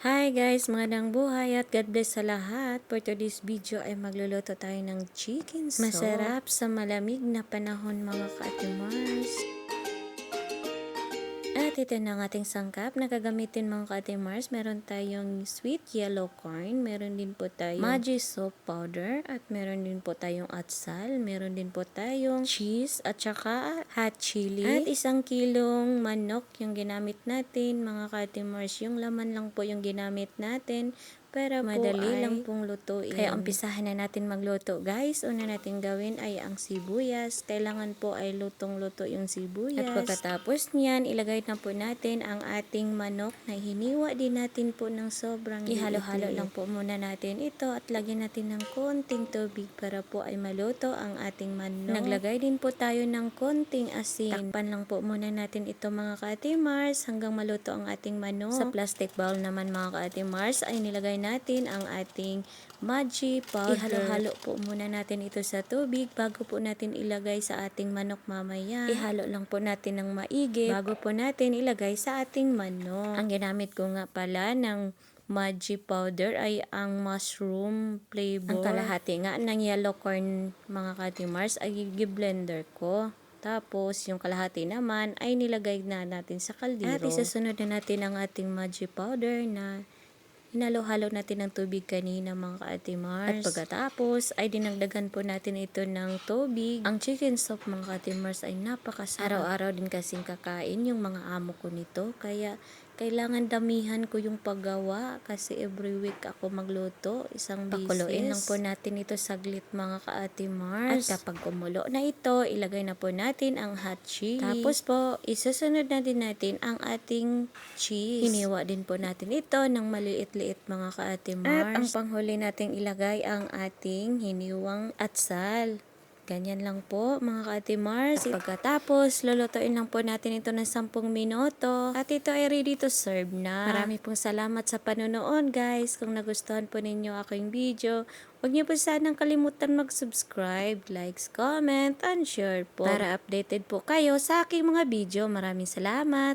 Hi guys, magandang buhay at God bless sa lahat. For today's video ay magluluto tayo ng chicken soup. Masarap sa malamig na panahon mga ka-Ate Mars. At ito na ang ating sangkap na gagamitin mga ka-Ate Mars. Meron tayong sweet yellow corn, meron din po tayong Maggi soap powder, at meron din po tayong atsal, meron din po tayong cheese, at saka hot chili. At 1 kilong manok yung ginamit natin mga ka-Ate Mars. Yung laman lang po yung ginamit natin. Pero madali lang pong lutuin. Kaya umpisahan na natin magluto guys. Una natin gawin ay ang sibuyas. Kailangan po ay lutong-luto yung sibuyas. At pagkatapos niyan, ilagay na po natin ang ating manok na hiniwa din natin po ng sobrang ihalo-halo lang po muna natin ito at lagyan natin ng konting tubig para po ay maluto ang ating manok. Naglagay din po tayo ng konting asin. Takpan lang po muna natin ito mga ka-Ate Mars hanggang maluto ang ating manok. Sa plastic bowl naman mga ka-Ate Mars ay nilagay natin ang ating Maggi powder. Ihalo-halo po muna natin ito sa tubig bago po natin ilagay sa ating manok mamaya. Ihalo lang po natin ng maigi bago po natin ilagay sa ating manok. Ang ginamit ko nga pala ng Maggi powder ay ang mushroom flavor. Ang kalahati nga ng yellow corn mga ka-Ate Mars ay i-blender ko. Tapos, yung kalahati naman ay nilagay na natin sa kaldero. At isasunod na natin ang ating Maggi powder na hinalo-halo natin ng tubig kanina mga ka-Ate Mars. At pagkatapos ay dinagdagan po natin ito ng tubig. Ang chicken soup mga ka-Ate Mars ay napakasarap. Araw-araw din kasing kakain yung mga amo ko nito. Kaya kailangan damihan ko yung paggawa kasi every week ako magluto. Isang beses. Pakuluin lang po natin ito saglit mga ka-Ate Mars. At kapag kumulo na ito, ilagay na po natin ang hot chili. Tapos po, isusunod na din natin ang ating cheese. Hiniwa din po natin ito ng maliit-liit mga ka-Ate Mars. At ang panghuli nating ilagay ang ating hiniwang atsal. Ganyan lang po mga ka-Ate Mars. Pagkatapos, lulutuin lang po natin ito ng 10 minuto. At ito ay ready to serve na. Marami pong salamat sa panonood guys. Kung nagustuhan po ninyo aking video, huwag niyo po sanang kalimutan mag-subscribe, likes, comment, and share po. Para updated po kayo sa aking mga video. Maraming salamat.